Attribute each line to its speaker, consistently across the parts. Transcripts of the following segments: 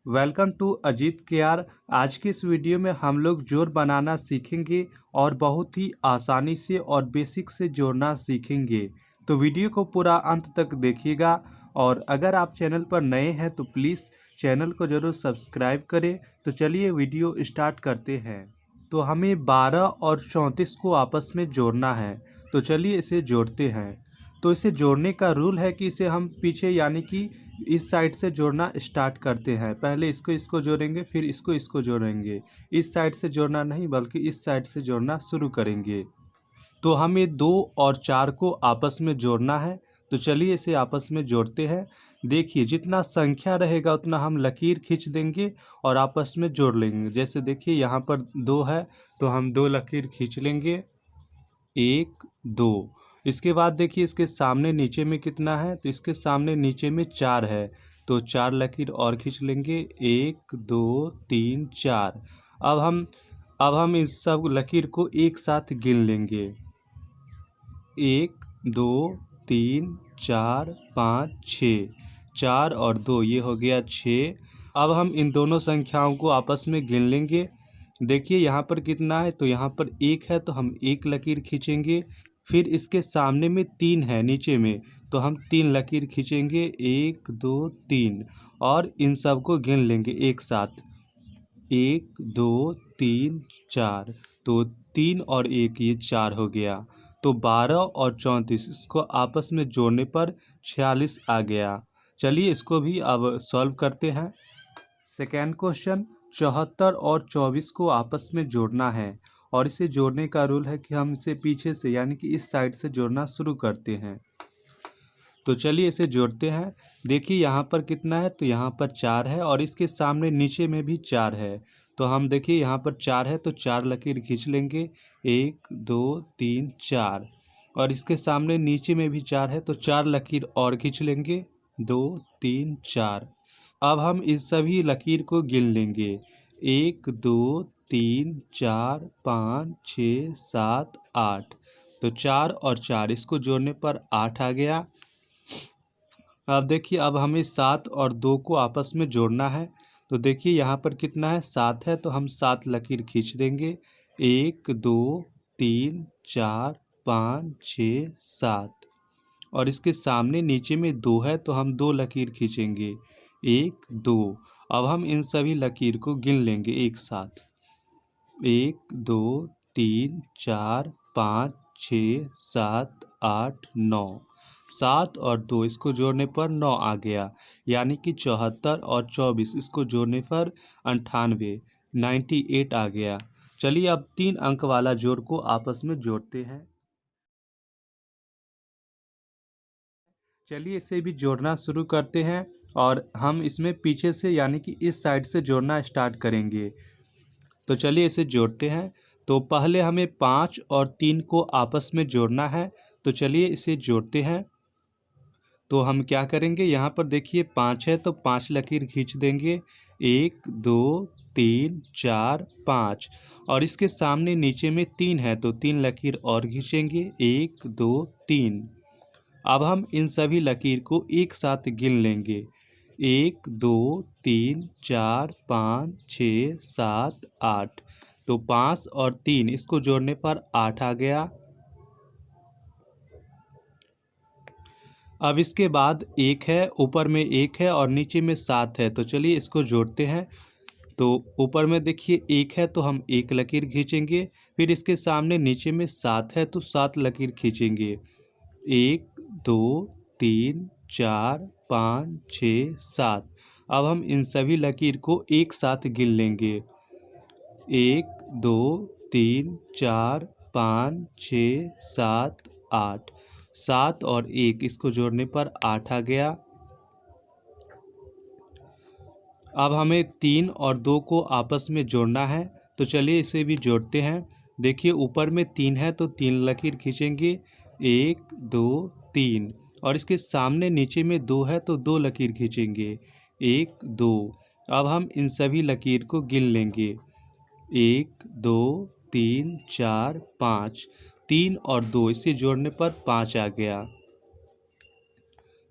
Speaker 1: Welcome to Ajit K R. आज की इस वीडियो में हम लोग जोड़ बनाना सीखेंगे और बहुत ही आसानी से और बेसिक से जोड़ना सीखेंगे। तो वीडियो को पूरा अंत तक देखिएगा और अगर आप चैनल पर नए हैं तो प्लीज़ चैनल को ज़रूर सब्सक्राइब करें। तो चलिए वीडियो स्टार्ट करते हैं। तो हमें 12 और 34 को आपस में जोड़ना है। तो चलिए इसे जोड़ते हैं। तो इसे जोड़ने का रूल है कि इसे हम पीछे यानी कि इस साइड से जोड़ना स्टार्ट करते हैं। पहले इसको जोड़ेंगे, फिर इसको जोड़ेंगे। इस साइड से जोड़ना नहीं बल्कि इस साइड से जोड़ना शुरू करेंगे। तो हमें 2 और 4 को आपस में जोड़ना है। तो चलिए इसे आपस में जोड़ते हैं। देखिए जितना संख्या रहेगा उतना हम लकीर खींच देंगे और आपस में जोड़ लेंगे। जैसे देखिए यहाँ पर 2 है तो हम 2 लकीर खींच लेंगे, 1 2। इसके बाद देखिए इसके सामने नीचे में कितना है, तो इसके सामने नीचे में 4 है तो 4 लकीर और खींच लेंगे, 1 2 3 4। अब हम इस सब लकीर को एक साथ गिन लेंगे, 1 2 3 4 5 6। 4 और 2 ये हो गया 6। अब हम इन दोनों संख्याओं को आपस में गिन लेंगे। देखिए यहाँ पर कितना है, तो यहाँ पर 1 है तो हम 1 लकीर खींचेंगे। फिर इसके सामने में 3 है नीचे में, तो हम 3 लकीर खींचेंगे, 1 2 3। और इन सब को गिन लेंगे एक साथ, 1 2 3 4। तो 3 और 1 ये 4 हो गया। तो 12 और 34 इसको आपस में जोड़ने पर 46 आ गया। चलिए इसको भी अब सॉल्व करते हैं। सेकेंड क्वेश्चन, 74 और 24 को आपस में जोड़ना है और इसे जोड़ने का रूल है कि हम इसे पीछे से यानी कि इस साइड से जोड़ना शुरू करते हैं। तो चलिए इसे जोड़ते हैं। देखिए यहाँ पर कितना है, तो यहाँ पर 4 है और इसके सामने नीचे में भी 4 है। तो हम देखिए यहाँ पर 4 है तो 4 लकीर खींच लेंगे, 1 2 3 4। और इसके सामने नीचे में भी 4 है तो 4 लकीर और खींच लेंगे, 2 3 4। अब हम इस सभी लकीर को गिन लेंगे, 1 2 3 4 5 6 7 8। तो 4 और 4 इसको जोड़ने पर 8 आ गया। अब देखिए अब हमें 7 और 2 को आपस में जोड़ना है। तो देखिए यहाँ पर कितना है, 7 है तो हम 7 लकीर खींच देंगे, 1 2 3 4 5 6 7। और इसके सामने नीचे में 2 है तो हम 2 लकीर खींचेंगे, 1 2। अब हम इन सभी लकीर को गिन लेंगे एक साथ, 1 2 3 4 5 6 7 8 9। 7 और 2 इसको जोड़ने पर 9 आ गया, यानी कि 74 और 24 इसको जोड़ने पर 98 98 आ गया। चलिए अब 3 अंक वाला जोड़ को आपस में जोड़ते हैं। चलिए इसे भी जोड़ना शुरू करते हैं और हम इसमें पीछे से यानी कि इस साइड से जोड़ना स्टार्ट करेंगे। तो चलिए इसे जोड़ते हैं। तो पहले हमें 5 और 3 को आपस में जोड़ना है। तो चलिए इसे जोड़ते हैं। तो हम क्या करेंगे, यहाँ पर देखिए 5 है तो 5 लकीर खींच देंगे, 1 2 3 4 5। और इसके सामने नीचे में 3 है तो 3 लकीर और खींचेंगे, 1 2 3। अब हम इन सभी लकीर को एक साथ गिन लेंगे, 1 2 3 4 5 6 7 8। तो 5 और 3 इसको जोड़ने पर 8 आ गया। अब इसके बाद 1 है, ऊपर में 1 है और नीचे में 7 है। तो चलिए इसको जोड़ते हैं। तो ऊपर में देखिए 1 है तो हम 1 लकीर खींचेंगे, फिर इसके सामने नीचे में 7 है तो 7 लकीर खींचेंगे, 1 2 3 4 5 6 7। अब हम इन सभी लकीर को एक साथ गिन लेंगे, 1 2 3 4 5 6 7 8। 7 और 1 इसको जोड़ने पर 8 आ गया। अब हमें 3 और 2 को आपस में जोड़ना है। तो चलिए इसे भी जोड़ते हैं। देखिए ऊपर में 3 है तो 3 लकीर खींचेंगे, 1 2 3। और इसके सामने नीचे में 2 है तो 2 लकीर खींचेंगे, 1 2। अब हम इन सभी लकीर को गिन लेंगे, 1 2 3 4 5। 3 और 2 इसे जोड़ने पर 5 आ गया।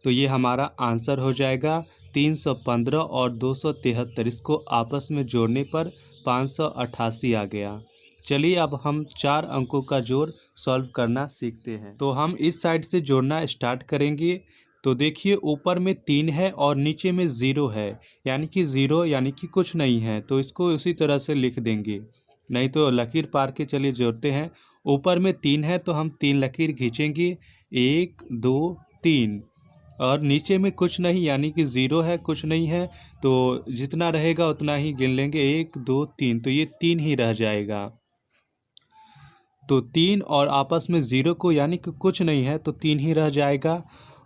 Speaker 1: तो ये हमारा आंसर हो जाएगा 315 और 273। इसको आपस में जोड़ने पर 588 आ गया। चलिए अब हम 4 अंकों का जोड़ सॉल्व करना सीखते हैं। तो हम इस साइड से जोड़ना स्टार्ट करेंगे। तो देखिए ऊपर में 3 है और नीचे में 0 है, यानी कि 0 यानी कि कुछ नहीं है, तो इसको उसी तरह से लिख देंगे। नहीं तो लकीर पार के चलिए जोड़ते हैं। ऊपर में 3 है तो हम 3 लकीर खींचेंगे, 1 2 3। और नीचे में कुछ नहीं यानी कि 0 है, कुछ नहीं है, तो जितना रहेगा उतना ही गिन लेंगे, 1 2 3, तो ये 3 ही रह जाएगा। तो 3 और आपस में 0 को यानी कि कुछ नहीं है तो 3 ही रह जाएगा।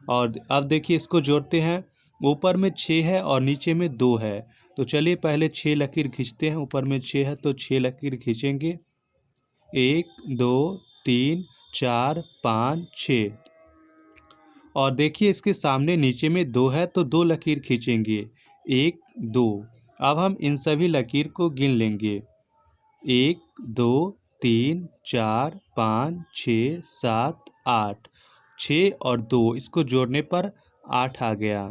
Speaker 1: और अब देखिए इसको जोड़ते हैं। ऊपर में 6 है और नीचे में 2 है, तो चलिए पहले 6 लकीर खींचते हैं। ऊपर में 6 है तो 6 लकीर खींचेंगे, 1 2 3 4 5 6। और देखिए इसके सामने नीचे में 2 है तो 2 लकीर खींचेंगे, 1 2। अब हम इन सभी लकीर को गिन लेंगे, 1 2 3 4 5 6 7 8। 6 और 2 इसको जोड़ने पर 8 आ गया।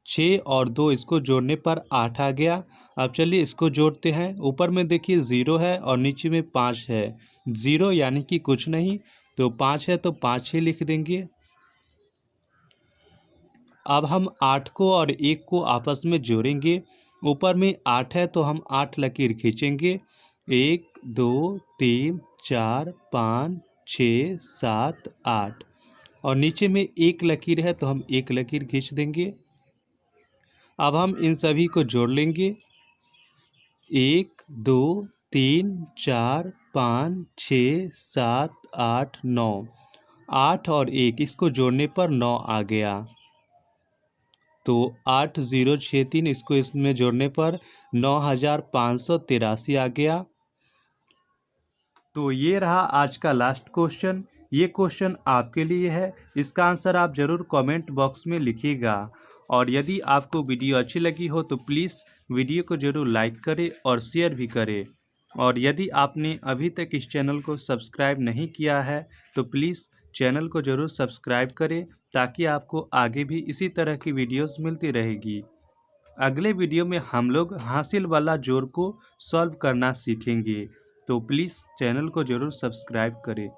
Speaker 1: 6 और 2 इसको जोड़ने पर 8 आ गया। अब चलिए इसको जोड़ते हैं। ऊपर में देखिए 0 है और नीचे में 5 है। 0 यानी कि कुछ नहीं, तो 5 है तो 5 ही लिख देंगे। अब हम 8 को और 1 को आपस में जोड़ेंगे। ऊपर में 8 है तो हम 8 लकीर खींचेंगे, 1 2 3 4 5 6 7 8। और नीचे में 1 लकीर है तो हम 1 लकीर खींच देंगे। अब हम इन सभी को जोड़ लेंगे, 1 2 3 4 5 6 7 8 9। 8 और 1 इसको जोड़ने पर 9 आ गया। तो 8063 इसको इसमें जोड़ने पर 9583 आ गया। तो ये रहा आज का लास्ट क्वेश्चन। ये क्वेश्चन आपके लिए है, इसका आंसर आप ज़रूर कमेंट बॉक्स में लिखिएगा। और यदि आपको वीडियो अच्छी लगी हो तो प्लीज़ वीडियो को ज़रूर लाइक करें और शेयर भी करें। और यदि आपने अभी तक इस चैनल को सब्सक्राइब नहीं किया है तो प्लीज़ चैनल को ज़रूर सब्सक्राइब करें, ताकि आपको आगे भी इसी तरह की वीडियोस मिलती रहेगी। अगले वीडियो में हम लोग हासिल वाला जोड़ को सॉल्व करना सीखेंगे, तो प्लीज़ चैनल को ज़रूर सब्सक्राइब करें।